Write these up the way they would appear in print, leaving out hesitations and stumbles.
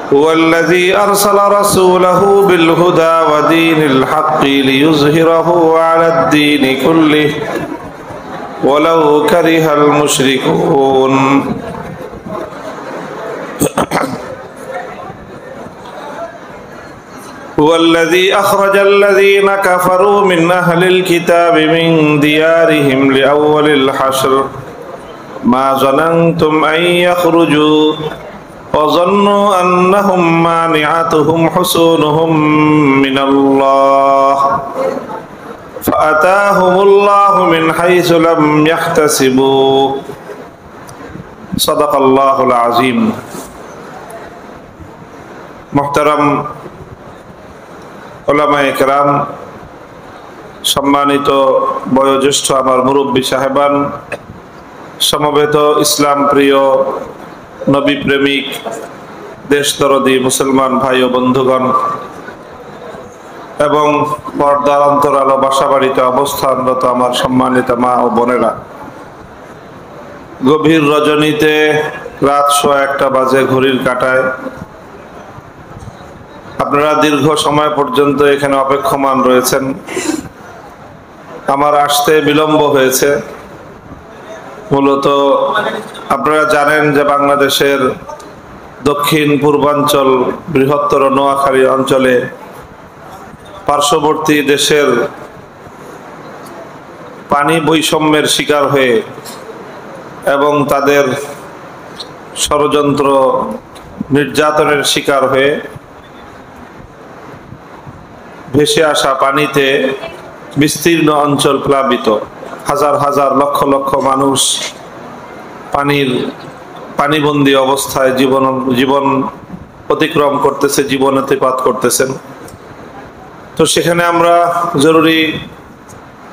هو الذي أرسل رسوله بالهدى ودين الحق ليظهره على الدين كله ولو كره المشركون هو الذي أخرج الذين كفروا من أهل الكتاب من ديارهم لأول الحشر ما ظننتم أن يخرجوا وظنوا أنهم مانعتهم حصونهم من الله فأتاهم الله من حيث لم يحتسبوا صدق الله العظيم محترم উলামায়ে কেরাম, সম্মানিত বয়োজ্যেষ্ঠ আমার মুরব্বী সাহেবান, সমবেত ইসলাম প্রিয় নবী প্রেমিক দেশদরদী মুসলমান ভাই ও বন্ধুগণ এবং পর্দার অন্তরালো বাসাবাড়িতে অবস্থানরত আমার সম্মানিত মা ও বোনেরা, গভীর রজনীতে রাত 1:15 বাজে ঘড়ির কাঁটায় আপনারা দীর্ঘ সময় পর্যন্ত এখানে অপেক্ষমান রয়েছেন। আমার আসতে বিলম্ব হয়েছে। মূলত আপনারা জানেন যে বাংলাদেশের দক্ষিণ পূর্বাঞ্চল বৃহত্তর নোয়াখালী অঞ্চলে পার্শ্ববর্তী দেশের পানি বৈষম্যের শিকার হয়ে এবং তাদের ষড়যন্ত্র নির্যাতনের শিকার হয়ে ভেসে আসা পানিতে বিস্তীর্ণ অঞ্চল প্লাবিত, হাজার হাজার লক্ষ লক্ষ মানুষ পানিবন্দী অবস্থায় জীবন অতিক্রম করতেছে, জীবনাতিপাত করতেছেন। তো সেখানে আমরা জরুরি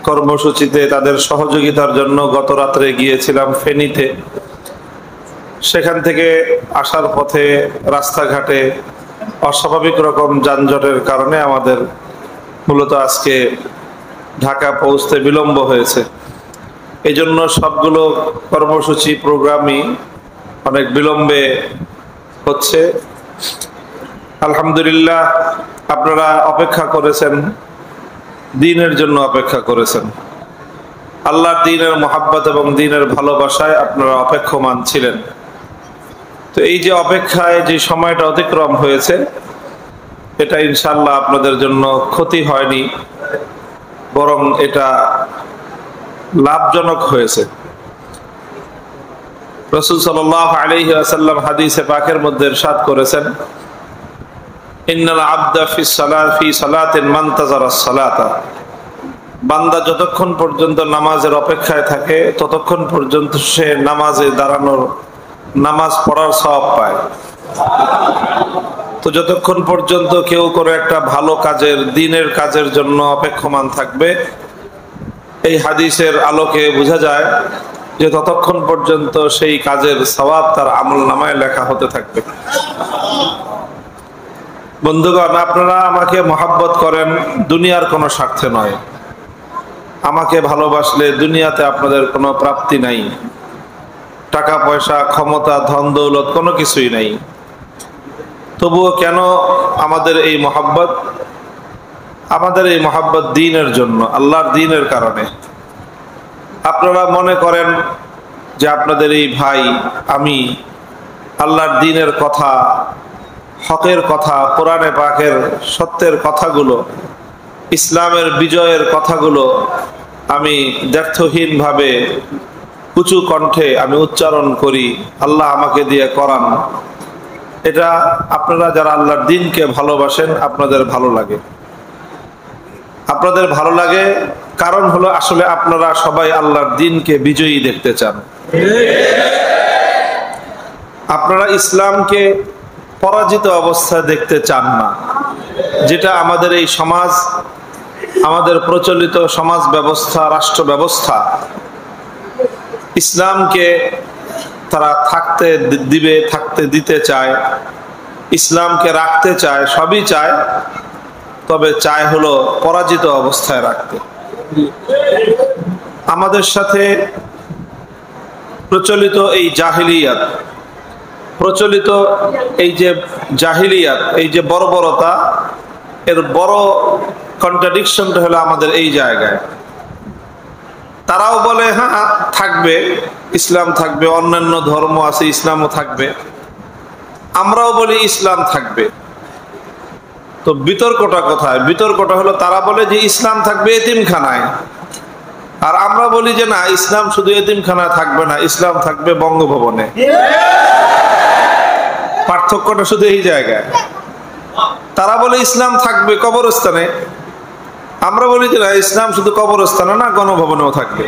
কর্মসূচিতে তাদের সহযোগিতার জন্য গত রাত্রে গিয়েছিলাম ফেনীতে। সেখান থেকে আসার পথে রাস্তাঘাটে অস্বাভাবিক রকম যানজটের কারণে আমাদের মূলত আজকে ঢাকা পৌঁছতে বিলম্ব হয়েছে। এই জন্য সবগুলো কর্মসূচি প্রোগ্রামই অনেক বিলম্বে হচ্ছে। আলহামদুলিল্লাহ, আপনারা অপেক্ষা করেছেন, দ্বীনের জন্য অপেক্ষা করেছেন। আল্লাহর দ্বীনের মহাব্বত এবং দ্বীনের ভালোবাসায় আপনারা অপেক্ষমান ছিলেন। তো এই যে অপেক্ষায় যে সময়টা অতিক্রম হয়েছে, এটা ইনশাআল্লাহ আপনাদের জন্য ক্ষতি হয়নি, বরং এটা লাভজনক হয়েছে। রাসূল সাল্লাল্লাহু আলাইহি ওয়াসাল্লাম হাদিসে পাকের মধ্যে ইরশাদ করেছেন, ইন্নাল আবদা ফি সালাতিন মানতাজারাস সালাতা, বান্দা যতক্ষণ পর্যন্ত নামাজের অপেক্ষায় থাকে ততক্ষণ পর্যন্ত সে নামাজে দাঁড়ানোর, নামাজ পড়ার সওয়াব পায়। তো যতক্ষণ পর্যন্ত কেউ কোনো একটা ভালো কাজের, দ্বীনের কাজের জন্য অপেক্ষমান থাকবে, এই হাদিসের আলোকে বোঝা যায় যে ততক্ষণ পর্যন্ত সেই কাজের সওয়াব তার আমলনামায় লেখা হতে থাকবে। বন্ধুগণ, আপনারা আমাকে মহাব্বত করেন দুনিয়ার কোনো স্বার্থে নয়। আমাকে ভালোবাসলে দুনিয়াতে আপনাদের কোনো প্রাপ্তি নাই, টাকা পয়সা, ক্ষমতা, ধন দৌলত কোনো কিছুই নাই। তবুও কেন আমাদের এই মহাব্বত? আমাদের এই মহাব্বত দ্বীনের জন্য, আল্লাহর দ্বীনের কারণে। আপনারা মনে করেন যে আপনাদের এই ভাই, আমি আল্লাহর দ্বীনের কথা, হকের কথা, কোরআনে পাকের সত্যের কথাগুলো, ইসলামের বিজয়ের কথাগুলো আমি দ্ব্যর্থহীনভাবে উঁচু কণ্ঠে আমি উচ্চারণ করি, আল্লাহ আমাকে দিয়ে করান। এটা আপনারা যারা আল্লাহর দ্বীনকে ভালোবাসেন আপনাদের ভালো লাগে। আপনাদের ভালো লাগে কারণ হলো আসলে আপনারা সবাই আল্লাহর দ্বীনকে বিজয়ী দেখতে চান। আপনারা ইসলামকে পরাজিত অবস্থায় দেখতে চান না, যেটা আমাদের এই সমাজ, আমাদের প্রচলিত সমাজ ব্যবস্থা, রাষ্ট্র ব্যবস্থা, ইসলামকে তারা থাকতে দিবে, থাকতে দিতে চায়, ইসলামকে রাখতে চায়, সবই চায়, তবে চায় হলো পরাজিত অবস্থায় রাখতে। আমাদের সাথে প্রচলিত এই জাহিলিয়াত, প্রচলিত এই যে জাহিলিয়াত, এই যে বর্বরতা, এর বড় কন্ট্রাডিকশনটা হলো আমাদের এই জায়গায়। তারাও বলে হ্যাঁ থাকবে, ইসলাম থাকবে, অন্যান্য ধর্ম আছে, ইসলামও থাকবে। আমরাও বলি ইসলাম থাকবে। তো বিতর্কটা কোথায়? বিতর্কটা হলো তারা বলে যে ইসলাম থাকবে এতিমখানায়, আর আমরা বলি যে না, ইসলাম শুধু এতিমখানায় থাকবে না, ইসলাম থাকবে বঙ্গভবনে। পার্থক্যটা শুধু এই জায়গায়। তারা বলে ইসলাম থাকবে কবরস্থানে, আমরা বলি যে না, ইসলাম শুধু কবরস্থানে না, গণভবনেও থাকবে।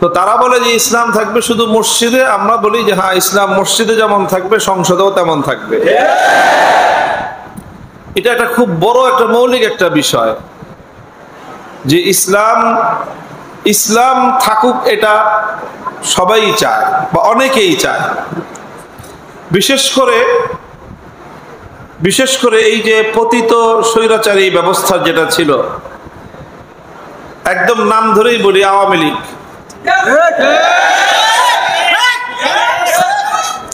তো তারা বলে যে ইসলাম থাকবে শুধু মসজিদে, আমরা বলি যে হ্যাঁ, ইসলাম মসজিদে যেমন থাকবে সংসদেও তেমন থাকবে। এটা একটা খুব বড় একটা মৌলিক একটা বিষয় যে ইসলাম থাকুক, এটা সবাই চায় বা অনেকেই চায়। বিশেষ করে এই যে পতিত স্বৈরাচারী ব্যবস্থা যেটা ছিল, একদম নাম ধরেই বলি আওয়ামী লীগ।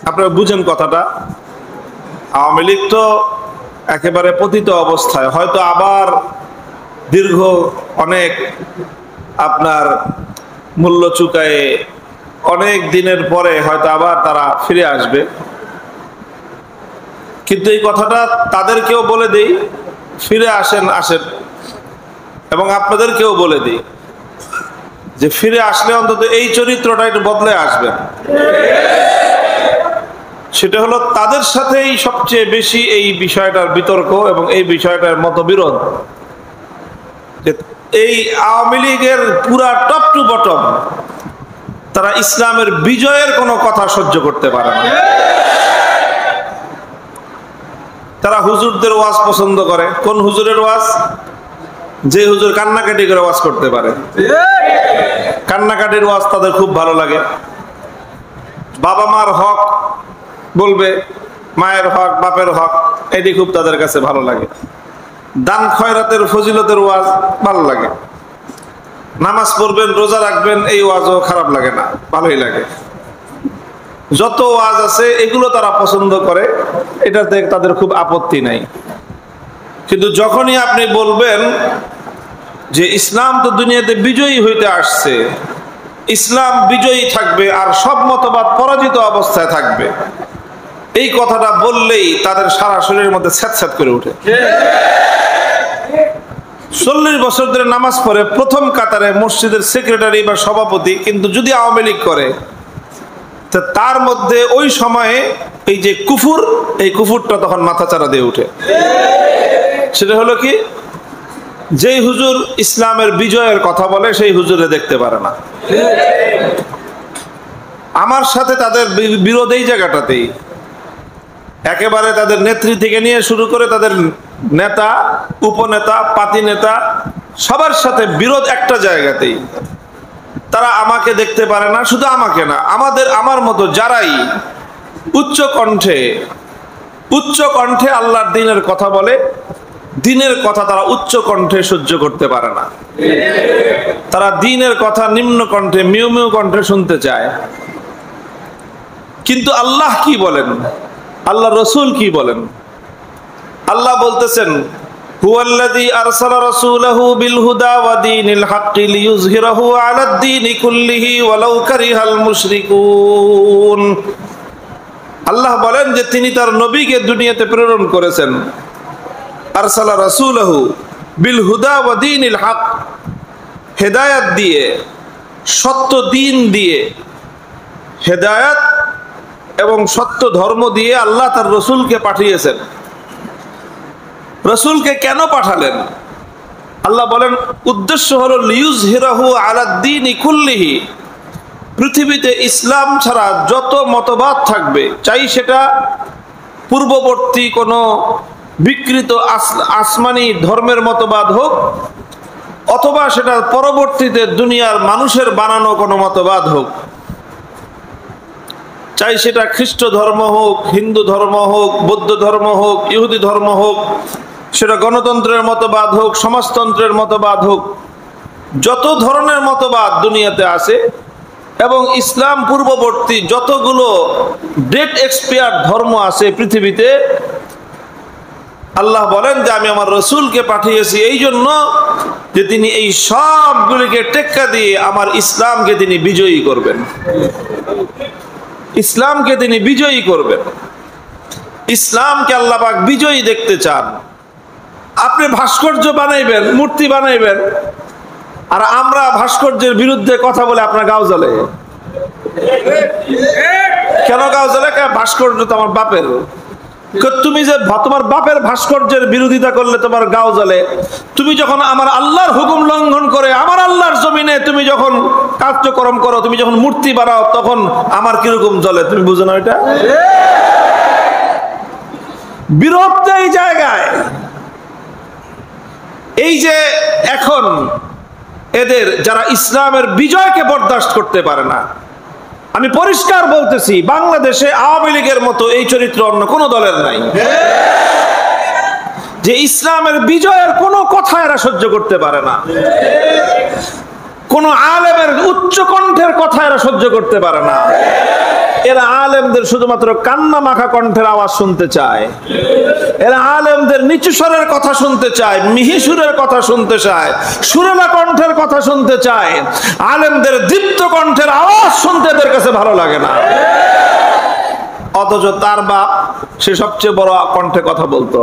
আপনারা বুঝেন কথাটা। আওয়ামী লীগ তো একেবারে পতিত অবস্থায়, হয়তো আবার দীর্ঘ অনেক আপনার মূল্য চুকায়ে অনেক দিনের পরে হয়তো আবার তারা ফিরে আসবে। কিন্তু এই কথাটা তাদেরকেও বলে দেই, ফিরে আসেন। এবং আপনাদেরকেও বলে দিই যে ফিরে আসলে অন্তত এই চরিত্রটা একটু বদলে আসবেন। সেটা হলো তাদের সাথেই সবচেয়ে বেশি এই বিষয়টার বিতর্ক এবং এই বিষয়টার মতবিরোধ। এই আওয়ামী লীগের পুরা টপ টু বটম তারা ইসলামের বিজয়ের কোনো কথা সহ্য করতে পারে না। তারা হুজুরদের ওয়াজ পছন্দ করে। কোন হুজুরের ওয়াজ? যে হুজুর কান্নাকাটি করে ওয়াজ করতে পারে। কান্নাকাটির ওয়াজ তাদের খুব ভালো লাগে। বাবা মার হক বলবে, মায়ের হক, বাপের হক, এটি খুব তাদের কাছে ভালো লাগে। দান খয়রাতের ফজিলতের ওয়াজ ভালো লাগে। নামাজ পড়বেন, রোজা রাখবেন, এই ওয়াজও খারাপ লাগে না, ভালোই লাগে। যত ওয়াজ আছে এগুলো তারা পছন্দ করে, এটাতে তাদের খুব আপত্তি নাই। কিন্তু যখনই আপনি বলবেন যে ইসলাম তো দুনিয়াতে বিজয়ী হইতে আসছে, ইসলাম বিজয়ী থাকবে আর সব মতবাদ পরাজিত অবস্থায় থাকবে, এই কথাটা বললেই তাদের সারা শরীরের মধ্যে স্যাঁতস্যাঁত করে ওঠে। 40 বছর ধরে নামাজ পড়ে প্রথম কাতারে মসজিদের সেক্রেটারি বা সভাপতি, কিন্তু যদি আওয়ামী লীগ করে তো তার মধ্যে ওই সময়ে এই যে কুফুর, এই কুফুরটা তখন মাথাচাড়া দিয়ে উঠে। সেটা হলো কি, যেই হুজুর ইসলামের বিজয়ের কথা বলে সেই হুজুরে দেখতে পারে না। আমার সাথে তাদের বিরোধ এই জায়গাটাতেই। একেবারে তাদের নেত্রী থেকে নিয়ে শুরু করে তাদের নেতা, উপনেতা, পাতি নেতা, সবার সাথে বিরোধ একটা জায়গাতেই। তারা আমাকে দেখতে পারে না, শুধু আমাকে না, আমার মতো যারাই উচ্চ কণ্ঠে আল্লাহর দ্বীনের কথা বলে, দ্বীনের কথা তারা উচ্চ কণ্ঠে সহ্য করতে পারে না। তারা দ্বীনের কথা নিম্ন কণ্ঠে, মিউ মিউ কণ্ঠে শুনতে চায়। কিন্তু আল্লাহ কি বলেন, আল্লাহ রসুল কি বলেন? আল্লাহ বলতেছেন, হুয়াল্লাযী আরসালা রাসূলাহু বিল হুদা ওয়া দীনিল হাক্কি লিইয়ুযহিরাহু আলাদ দীনি কুল্লিহি ওয়ালাউ কারিহাল মুশরিকুন। আল্লাহ বলেন যে তিনি তার নবীকে দুনিয়াতে প্রেরণ করেছেন, আরসালা রাসূলাহু বিল হুদা ওয়া দীনিল হক, হেদায়েত দিয়ে, সত্য দ্বীন দিয়ে, হেদায়েত এবং সত্য ধর্ম দিয়ে আল্লাহ তার রসুলকে পাঠিয়েছেন। রসুলকে কেন পাঠালেন? আল্লাহ বলেন উদ্দেশ্য হলো লিইয়ুযহিরাহু আলাদ দীনি কুল্লিহি, পৃথিবীতে ইসলাম ছাড়া যত মতবাদ থাকবে, চাই সেটা পূর্ববর্তী কোনো বিকৃত আসমানি ধর্মের মতবাদ হোক, অথবা সেটা পরবর্তীতে দুনিয়ার মানুষের বানানো কোনো মতবাদ হোক, চাই সেটা খ্রিস্ট ধর্ম হোক, হিন্দু ধর্ম হোক, বৌদ্ধ ধর্ম হোক, ইহুদি ধর্ম হোক, সেটা গণতন্ত্রের মতবাদ হোক, সমাজতন্ত্রের মতবাদ হোক, যত ধরনের মতবাদ দুনিয়াতে আছে এবং ইসলাম পূর্ববর্তী যতগুলো ডেট এক্সপায়ার ধর্ম আছে পৃথিবীতে, আল্লাহ বলেন যে আমি আমার রসুলকে পাঠিয়েছি এই জন্য যে তিনি এই সবগুলিকে টেক্কা দিয়ে আমার ইসলামকে তিনি বিজয়ী করবেন। ইসলামকে তিনি বিজয়ী করবেন। ইসলামকে আল্লাহ পাক বিজয়ী দেখতে চান। আপনি ভাস্কর্য বানাইবেন, মূর্তি বানাইবেন, আর আমরা ভাস্কর্যের বিরুদ্ধে কথা বলে আপনার গাও জ্বলে। কেন গাও জ্বলে? ভাস্কর্য তো আমার বাপের। তুমি যে তোমার বাপের ভাস্কর্যের বিরোধিতা করলে তোমার গাও জ্বলে, তুমি যখন আমার আল্লাহর হুকুম লঙ্ঘন করে আমার আল্লাহর জমিনে তুমি যখন কার্যক্রম করো, তুমি যখন মূর্তি বানাও, তখন আমার কিরকম জ্বলে, তুমি বুঝো না? এটা বিরোধ এই জায়গায়। এই যে এখন এদের যারা ইসলামের বিজয়কে বরদাস্ত করতে পারে না, আমি পরিষ্কার বলতেছি, বাংলাদেশে আওয়ামী লীগের মতো এই চরিত্র অন্য কোন দলের নাই, যে ইসলামের বিজয়ের কোনো কথা এরা সহ্য করতে পারে না। কোন আলেমের উচ্চ কণ্ঠের কথা এরা সহ্য করতে পারে না। এরা আলেমদের শুধুমাত্র কান্না মাখা কণ্ঠের আওয়াজ শুনতে চায়। এরা আলেমদের নিচু স্বরের কথা শুনতে চায়, মিহি সুরের কথা শুনতে চায়, সুরেলা কণ্ঠের কথা শুনতে চায়। আলেমদের দীপ্ত কণ্ঠের আওয়াজ শুনতে এদের কাছে ভালো লাগে না। অথচ তার বাপ সে সবচেয়ে বড় কণ্ঠে কথা বলতো।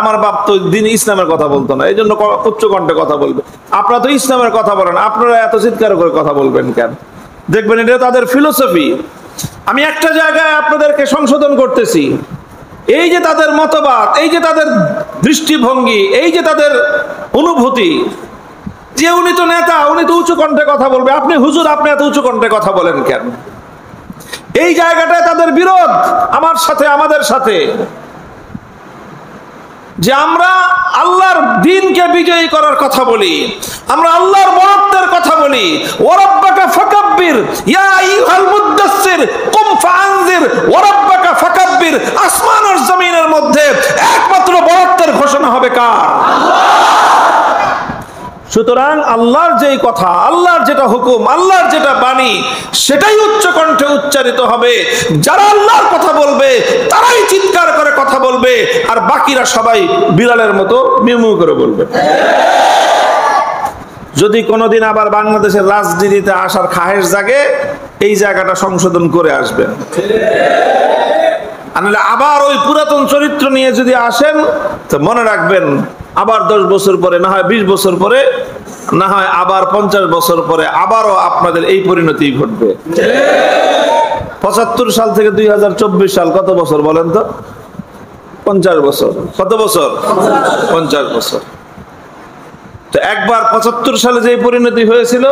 আমার বাপ তো দিন ইসলামের কথা বলতো না, এই জন্য উচ্চ কণ্ঠে কথা বলবে। আপনারা তো ইসলামের কথা বলেন, আপনারা এত চিৎকার করে কথা বলবেন কেন? দেখবেন এটা তাদের ফিলোসফি। আমি একটা জায়গায় আপনাদেরকে সংশোধন করতেছি। এই যে তাদের মতবাদ, এই যে তাদের দৃষ্টিভঙ্গি, এই যে তাদের অনুভূতি, যে উনি তো নেতা, উনি তো উঁচু কণ্ঠে কথা বলবে, আপনি হুজুর আপনি এত উঁচু কণ্ঠে কথা বলেন কেন? এই জায়গাটায় তাদের বিরোধ আমার সাথে, আমাদের সাথে, যে আমরা আল্লাহর দ্বীনকে বিজয়ী করার কথা বলি, আমরা আল্লাহর মহত্বের কথা বলি। ওয়ারাব্বাকা ফাকাব্বির ইয়া আইয়ুহাল মুদ্দাসসির কুম ফাআনজির ওয়ারাব্বাকা ফাকাব্বির। আসমান আর জমিনের মধ্যে একমাত্র মহত্বের ঘোষণা হবে কার? সুতরাং আল্লাহর যেই কথা, আল্লাহর যেটা হুকুম, আল্লাহর যেটা বাণী, সেটাই উচ্চ কণ্ঠে উচ্চারিত হবে। যারা আল্লাহর কথা বলবে তারাই চিৎকার করে কথা বলবে, আর বাকিরা সবাই বিড়ালের মতো মিউ করে বলবে। যদি কোনোদিন আবার বাংলাদেশের রাজনীতিতে আসার খাহেশ জাগে, এই জায়গাটা সংশোধন করে আসবেন। আবার ওই পুরাতন চরিত্র নিয়ে যদি আসেন, তো মনে রাখবেন আবার 10 বছর পরে, না হয় 20 বছর পরে, না হয় আবার 50 বছর পরে আবারও আপনাদের এই পরিণতি ঘটবে। 75 সাল থেকে 2024 সাল কত বছর বলেন তো? 50 বছর। কত বছর? 50 বছর। তো একবার 75 সালে যে পরিণতি হয়েছিল,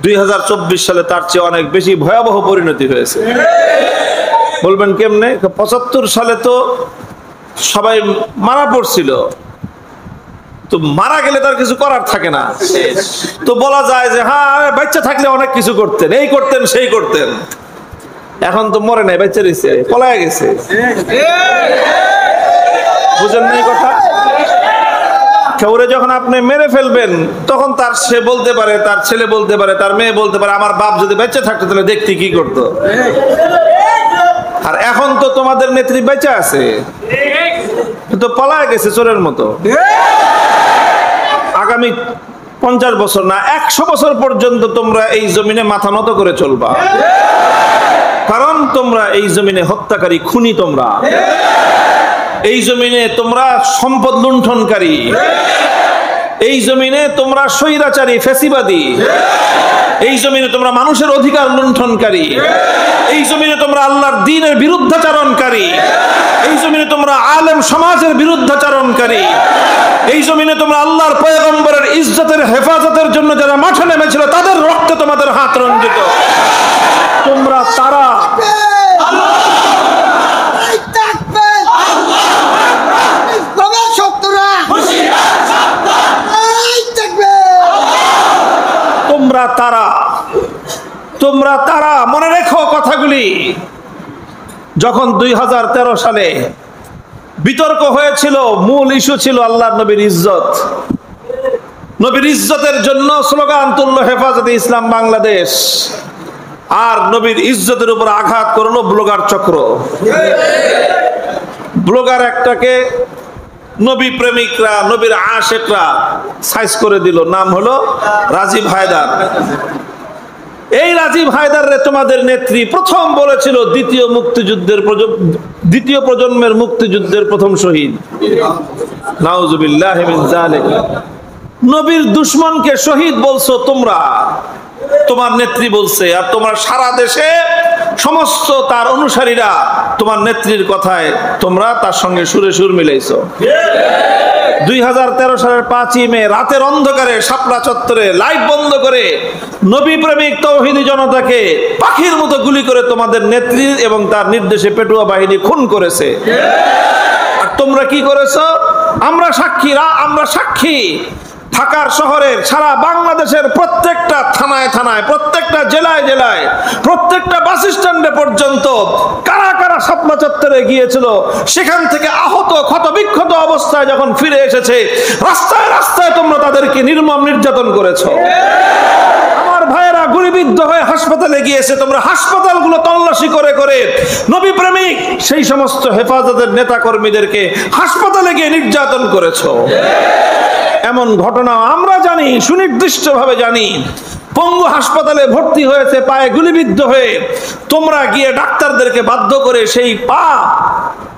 2024 সালে তার চেয়ে অনেক বেশি ভয়াবহ পরিণতি হয়েছে। বলবেন কেমনে? 75 সালে তো সবাই মারা পড়ছিল, তো মারা গেলে তার কিছু করার থাকে না, তো বলা যায় যে হ্যাঁ বাচ্চা থাকলে অনেক কিছু করতেন, এই করতেন সেই করতেন। এখন তো মরে নাই, বাচ্চা রয়েছে, পলায় গেছে। বুঝেন নাই কথা? কেউরে যখন আপনি মেরে ফেলবেন, তখন তার সে বলতে পারে, তার ছেলে বলতে পারে, তার মেয়ে বলতে পারে, আমার বাপ যদি বাচ্চা থাকতো তাহলে দেখতে কি করতো। আর এখন তো তোমাদের নেত্রী বেঁচে আছে, তো পলায় গেছে চোরের মতো। আগামী 50 বছর না 100 বছর পর্যন্ত তোমরা এই জমিনে মাথা নত করে চলবা, কারণ তোমরা এই জমিনে হত্যাকারী, খুনি। তোমরা এই জমিনে তোমরা সম্পদ লুণ্ঠনকারী, এই জমিনে তোমরা স্বৈরাচারী, ফ্যাসিবাদী, এই জমিনে তোমরা মানুষের অধিকার লুণ্ঠনকারী, এই জমিনে তোমরা আল্লাহর দ্বীনের বিরুদ্ধাচারণকারী, এই জমিনে তোমরা আলেম সমাজের বিরুদ্ধাচারণকারী, এই জমিনে তোমরা আল্লাহর পয়গম্বরের ইজ্জতের হেফাজতের জন্য যারা মাঠে নেমেছিল তাদের রক্তে তোমাদের হাত রঞ্জিত। তোমরা তারা তোমরা তারা মনে রেখো কথাগুলি। যখন 2013 সালে বিতর্ক হয়েছিল, মূল ইস্যু ছিল আল্লাহর নবীর ইজ্জত, নবীর ইজ্জতের জন্য স্লোগান তুলল হেফাজতে ইসলাম বাংলাদেশ, আর নবীর ইজ্জতের উপর আঘাত করলো ব্লগার চক্র। ব্লগার একটাকে নবী প্রেমিকরা, নবীর আশেকরা সাইজ করে দিল, নাম হলো রাজীব হায়দার। এই রাজীব হায়দার রে তোমাদের নেত্রী প্রথম বলেছিল দ্বিতীয় প্রজন্মের মুক্তিযুদ্ধের প্রথম শহীদ। নাউজুবিল্লাহি মিন যালিক। নবীর দুশমনকে শহীদ বলছো তোমরা, তোমার নেত্রী বলছে, আর তোমার সারা দেশে সমস্ত তার অনুসারীরা তোমার নেত্রীর কথায় তোমরা তার সঙ্গে সুরে সুর মিলাইছো। 2013 সালের 5ই মে রাতের অন্ধকারে শাপলা চত্বরে লাইট বন্ধ করে নবী প্রেমিক তৌহিদি জনতাকে পাখির মতো গুলি করে তোমাদের নেত্রী এবং তার নির্দেশে পেটুয়া বাহিনী খুন করেছে। আর তোমরা কি করেছো? আমরা সাক্ষী। ঢাকার শহরের, সারা বাংলাদেশের প্রত্যেকটা থানায় থানায়, প্রত্যেকটা জেলায় জেলায়, প্রত্যেকটা বাস স্ট্যান্ডে পর্যন্ত কারা কারা শাপলা চত্বরে গিয়েছিল, সেখান থেকে আহত ক্ষতবিক্ষত অবস্থায় যখন ফিরে এসেছে, রাস্তায় রাস্তায় তোমরা তাদেরকে নির্মম নির্যাতন করেছো। আমার ভাইয়েরা গুলিবিদ্ধ হয়ে হাসপাতালে গিয়েছে, তোমরা হাসপাতালগুলো তল্লাশি করে করে নবী প্রেমিক সেই সমস্ত হেফাজতের নেতা কর্মীদেরকে হাসপাতালে গিয়ে নির্যাতন করেছো। এমন ঘটনা আমরা জানি, সুনির্দিষ্টভাবে জানি। পঙ্গু হাসপাতালে ভর্তি হয়েছে পায়ে গুলিবিদ্ধ হয়ে, তোমরা গিয়ে ডাক্তারদেরকে বাধ্য করে সেই পা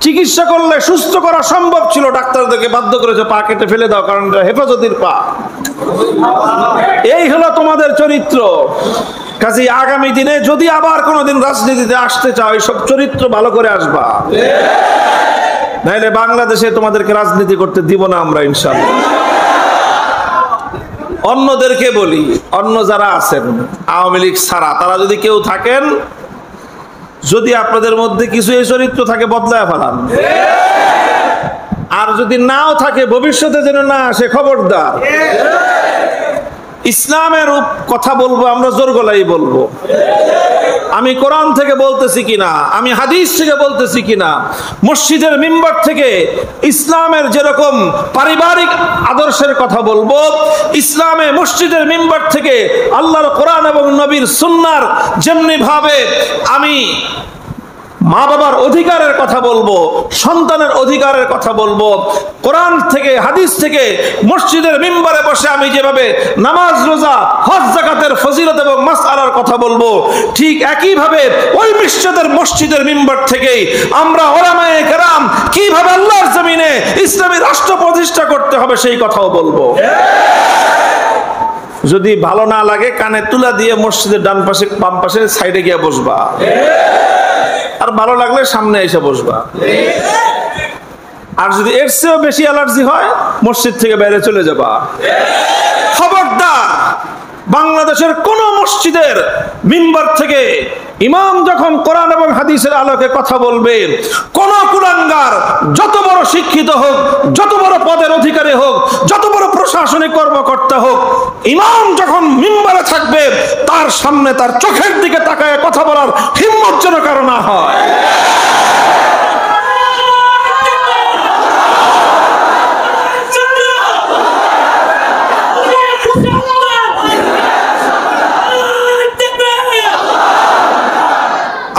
চিকিৎসা করলে সুস্থ করা সম্ভব ছিল, ডাক্তারদেরকে বাধ্য করেছে পা কেটে ফেলে দাও, কারণ হেফাজতের পা। এই হলো তোমাদের চরিত্র। কাজেই আগামী দিনে যদি আবার কোনোদিন রাজনীতিতে আসতে চাও, এইসব চরিত্র ভালো করে আসবা, নাইলে বাংলাদেশে তোমাদেরকে রাজনীতি করতে দিব না আমরা ইনশাআল্লাহ। অন্যদেরকে বলি, অন্য যারা আছেন আওয়ামী লীগ ছাড়া, তারা যদি কেউ থাকেন, যদি আপনাদের মধ্যে কিছু এই চরিত্র থাকে বদলায় ফেলান, আর যদি নাও থাকে ভবিষ্যতে যেন না আসে, খবরদার। ইসলামের কথা বলবো আমরা, জোর গলায় বলবো। আমি কোরআন থেকে বলতেছি কিনা, আমি হাদিস থেকে বলতেছি কিনা, মসজিদের মিম্বার থেকে ইসলামের যেরকম পারিবারিক আদর্শের কথা বলবো, ইসলামে মসজিদের মিম্বার থেকে আল্লাহর কোরআন এবং নবীর সুন্নাহর যেমনি ভাবে আমি মা বাবার অধিকারের কথা বলবো, সন্তানের অধিকারের কথা বলবো, কোরআন থেকে হাদিস থেকে মসজিদের মিম্বারে বসে আমি যেভাবে নামাজ রোজা হজ যাকাতের ফজিলত এবং মাসআলার কথা বলবো, ঠিক একই ভাবে ওই মসজিদের মিম্বার থেকেই আমরা উলামায়ে কেরাম কিভাবে আল্লাহর জমিনে ইসলামী রাষ্ট্র প্রতিষ্ঠা করতে হবে সেই কথাও বলবো। যদি ভালো না লাগে কানে তুলা দিয়ে মসজিদের ডান পাশে বাম পাশে সাইডে গিয়ে বসবা, আর ভালো লাগলে সামনে এসে বসবা। আর যদি এর চেয়েও বেশি অ্যালার্জি হয়, মসজিদ থেকে বাইরে চলে যাবা। খবরদার, বাংলাদেশের কোন মসজিদের মিম্বার থেকে ইমাম যখন কোরআন এবং হাদিসের আলোকে কথা বলবে, কোন কুলাঙ্গার যত বড় শিক্ষিত হোক, যত বড় পদের অধিকারী হোক, যত বড় প্রশাসনিক কর্মকর্তা হোক, ইমাম যখন মিম্বারে থাকবে, তার সামনে তার চোখের দিকে তাকায় কথা বলার হিম্মত যেন কারো না হয়।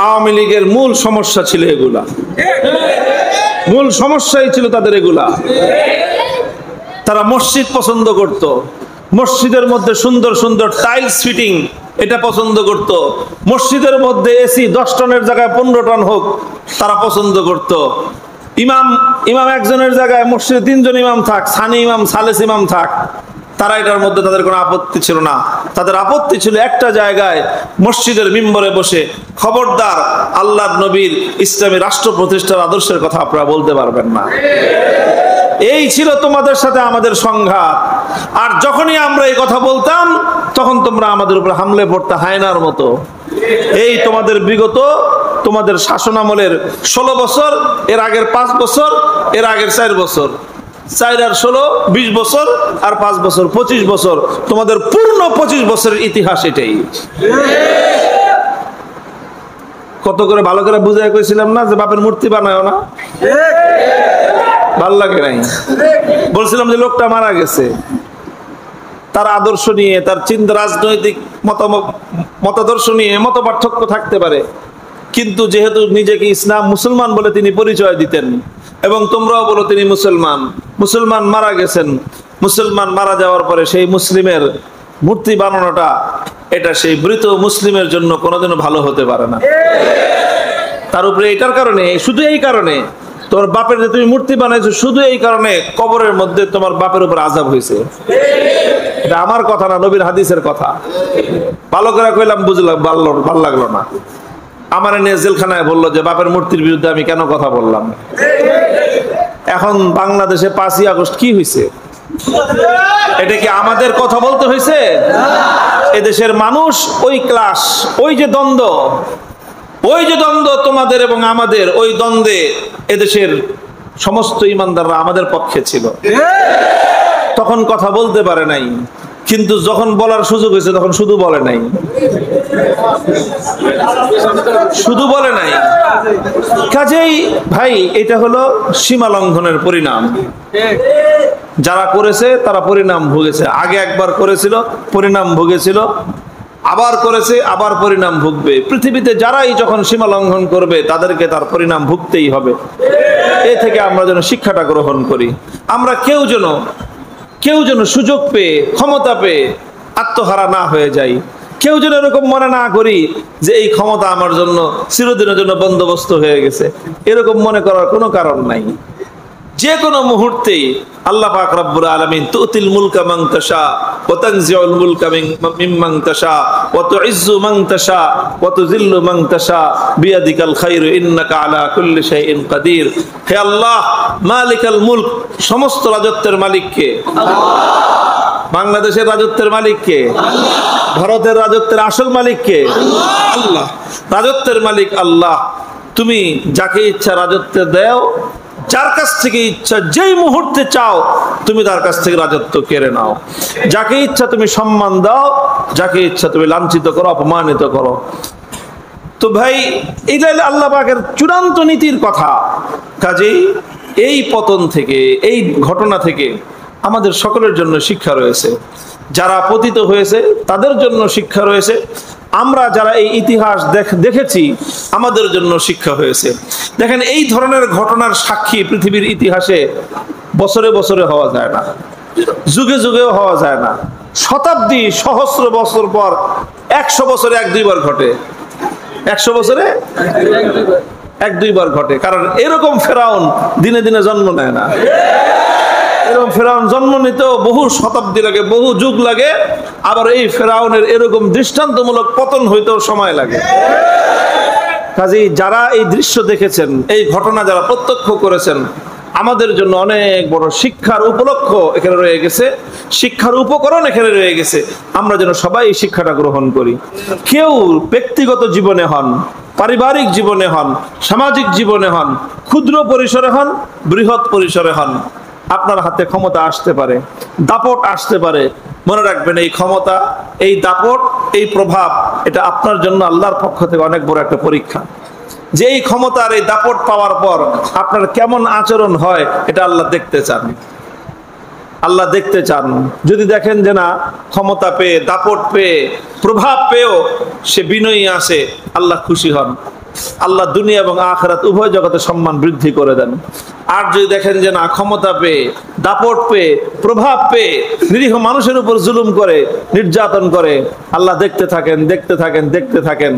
আওয়ামী লীগের মূল সমস্যা ছিল এগুলা, মূল সমস্যাই ছিল তাদের এগুলা। তারা মসজিদ পছন্দ করত, মসজিদের মধ্যে সুন্দর সুন্দর টাইলস ফিটিং এটা পছন্দ করত, মসজিদের মধ্যে এসি 10 টনের জায়গায় 15 টন হোক তারা পছন্দ করত। ইমাম একজনের জায়গায় মসজিদে 3 জন ইমাম থাক, সানি ইমাম সালেস ইমাম থাক, তারা এটার মধ্যে তাদের কোনো আপত্তি ছিল না। তাদের আপত্তি ছিল একটা জায়গায় মসজিদের মিম্বরে বসে, খবরদার আল্লাহর নবীর ইসলামী রাষ্ট্র প্রতিষ্ঠার আদর্শের কথা আপনারা বলতে পারবেন না। এই ছিল তোমাদের সাথে আমাদের সংঘাত। আর যখনই আমরা এই কথা বলতাম, তখন তোমরা আমাদের উপর হামলে পড়তে হায়নার মতো। এই তোমাদের বিগত তোমাদের শাসনামলের 16 বছর, এর আগের 5 বছর, এর আগের 4 বছর, 4 আর 16 20 বছর, আর 5 বছর 25 বছর, তোমাদের পূর্ণ 25 বছরের ইতিহাস এটাই। কত করে ভালো করে বুঝাই কইছিলাম না যে বাপের মূর্তি বানায়ও না, ভাল লাগে নাই। বলছিলাম যে লোকটা মারা গেছে, তার আদর্শ নিয়ে, তার চিন্তা, রাজনৈতিক মতাদর্শ নিয়ে মত পার্থক্য থাকতে পারে, কিন্তু যেহেতু নিজেকে ইসলাম মুসলমান বলে তিনি পরিচয় দিতেন, এবং তোমরাও বলো তিনি মুসলমান, মুসলমান মারা গেছেন, মুসলমান মারা যাওয়ার পরে সেই মুসলিমের মূর্তি বানানোটা এটা সেই মৃত মুসলিমের জন্য কোনোদিনও ভালো হতে পারে না। তার উপরে এটার কারণে, শুধু এই কারণে তোমার বাপের যে তুমি মূর্তি বানাইছো, শুধু এই কারণে কবরের মধ্যে তোমার বাপের উপর আযাব হয়েছে। এটা আমার কথা না, নবীর হাদিসের কথা। ভালো করে কইলাম, বুঝলাম, ভালো লাগলো না। আমার নিয়ে জেলখানায় বললো যে বাপের মূর্তির বিরুদ্ধে আমি কেন কথা বললাম। এখন বাংলাদেশে 5ই আগস্ট কি হয়েছে? এটা কি আমাদের কথা বলতে হয়েছে? এদেশের মানুষ ওই ক্লাস, ওই যে দ্বন্দ্ব তোমাদের এবং আমাদের, ওই দ্বন্দ্বে এদেশের সমস্ত ইমানদাররা আমাদের পক্ষে ছিল। তখন কথা বলতে পারে নাই, কিন্তু যখন বলার সুযোগ হয়েছে তখন শুধু বলে নাই, শুধু বলে নাই। কাজেই ভাই, এটা হলো সীমা লঙ্ঘনের পরিণাম। যারা করেছে তারা পরিণাম ভুগেছে। আগে একবার করেছিল, পরিণাম ভুগেছিল, আবার করেছে, আবার পরিণাম ভুগবে। পৃথিবীতে যারাই যখন সীমা লঙ্ঘন করবে তাদেরকে তার পরিণাম ভুগতেই হবে। এ থেকে আমরা যেন শিক্ষাটা গ্রহণ করি। আমরা কেউ যেন সুযোগ পেয়ে, ক্ষমতা পেয়ে আত্মহারা না হয়ে যাই। কেউ যেন এরকম মনে না করি যে এই ক্ষমতা আমার জন্য চিরদিনের জন্য বন্দোবস্ত হয়ে গেছে। এরকম মনে করার কোনো কারণ নাই। যে কোনো মুহূর্তেই আল্লাহ পাক রব্বুল আলামিন তুতিল মুলকা মান তাশা ওয়া তানজিউল মুলকা মিম্মান তাশা ওয়া তুইজ্জু মান তাশা ওয়া তুযিল্লু মান তাশা বিয়াদিকাল খায়রু ইন্নাকা আলা কুল্লি শাইইন কাদির। হে আল্লাহ, মালিকাল মুলক, সমস্ত রাজত্বের মালিক কে? আল্লাহ। বাংলাদেশের রাজত্বের মালিক কে? আল্লাহ। ভারতের রাজত্বের আসল মালিক কে? আল্লাহ। রাজত্বের মালিক আল্লাহ। তুমি যাকে ইচ্ছা রাজত্ব দাও, যার কাছ থেকে ইচ্ছা যেই মুহূর্তে চাও তুমি তার কাছ থেকে রাজত্ব কেড়ে নাও। যাকে ইচ্ছা তুমি সম্মান দাও, যাকে ইচ্ছা তুমি লাঞ্ছিত করো, অপমানিত করো। তো ভাই, এটা আল্লাহ পাকের চূড়ান্ত নীতির কথা। কাজেই এই পতন থেকে, এই ঘটনা থেকে আমাদের সকলের জন্য শিক্ষা রয়েছে। যারা পতিত হয়েছে তাদের জন্য শিক্ষা রয়েছে। আমরা যারা এই ইতিহাস দেখেছি আমাদের জন্য শিক্ষা হয়েছে। দেখেন, এই ধরনের ঘটনার সাক্ষী পৃথিবীর ইতিহাসে বছরে বছরে হওয়া যায় না, যুগে যুগেও হওয়া যায় না। শতাব্দী, সহস্র বছর পর 100 বছরে 1-2 বার ঘটে। 100 বছরে 1-2 বার ঘটে। কারণ এরকম ফেরাউন দিনে দিনে জন্ম নেয় না। এরকম ফেরাউন জন্ম নিতেও বহু শতাব্দী লাগে, বহু যুগ লাগে। আবার এই ফেরাউনের এরকম দৃষ্টান্তমূলক পতন হইতেও সময় লাগে। কাজেই যারা এই দৃশ্য দেখেছেন, এই ঘটনা যারা প্রত্যক্ষ করেছেন, আমাদের জন্য অনেক বড় শিক্ষার উপলক্ষ এখানে রয়ে গেছে, শিক্ষার উপকরণ এখানে রয়ে গেছে। আমরা যেন সবাই এই শিক্ষাটা গ্রহণ করি। কেউ ব্যক্তিগত জীবনে হন, পারিবারিক জীবনে হন, সামাজিক জীবনে হন, ক্ষুদ্র পরিসরে হন, বৃহৎ পরিসরে হন, আপনার হাতে ক্ষমতা আসতে পারে, দাপট আসতে পারে। মনে রাখবেন, এই ক্ষমতা, এই দাপট, এই প্রভাব, এটা আপনার জন্য আল্লাহর পক্ষ থেকে অনেক বড় একটা পরীক্ষা। যে এই ক্ষমতার, এই দাপট পাওয়ার পর আপনার কেমন আচরণ হয় এটা আল্লাহ দেখতে চান। আল্লাহ দেখতে চান। যদি দেখেন যে না, ক্ষমতা পেয়ে, দাপট পেয়ে, প্রভাব পেয়েও সে বিনয়ী আসে, আল্লাহ খুশি হন। আল্লাহ দুনিয়া এবং আখিরাত উভয় জগতে সম্মান বৃদ্ধি করে দেন। আর যদি দেখেন যে না, ক্ষমতা পেয়ে, দাপট পেয়ে, প্রভাব পেয়ে নিরীহ মানুষের উপর জুলুম করে, নির্যাতন করে, আল্লাহ দেখতে থাকেন, দেখতে থাকেন, দেখতে থাকেন।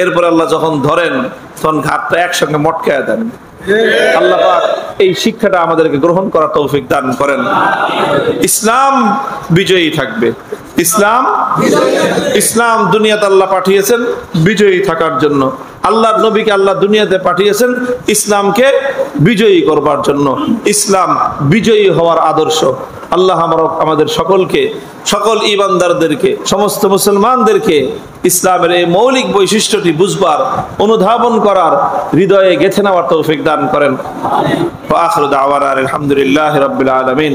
এরপর আল্লাহ যখন ধরেন তখন ঘাটটা একসঙ্গে মটকায় দেন। আল্লাহ পাক এই শিক্ষাটা আমাদেরকে গ্রহণ করার তৌফিক দান করেন। ইসলাম বিজয়ী থাকবে। ইসলাম দুনিয়াতে আল্লাহ পাঠিয়েছেন বিজয়ী থাকার জন্য। আল্লাহর নবীকে আল্লাহ দুনিয়াতে পাঠিয়েছেন ইসলামকে বিজয়ী করবার জন্য। ইসলাম বিজয়ী হওয়ার আদর্শ। আল্লাহ আমাদের সকলকে, সকল ঈমানদারদেরকে, সমস্ত মুসলমানদেরকে ইসলামের এই মৌলিক বৈশিষ্ট্যটি বুঝবার, অনুধাবন করার, হৃদয়ে গেঁথে নেওয়ার তৌফিক দান করেন। ওয়া আখিরু দাওয়ানা আলহামদুলিল্লাহি রাব্বিল আলামিন।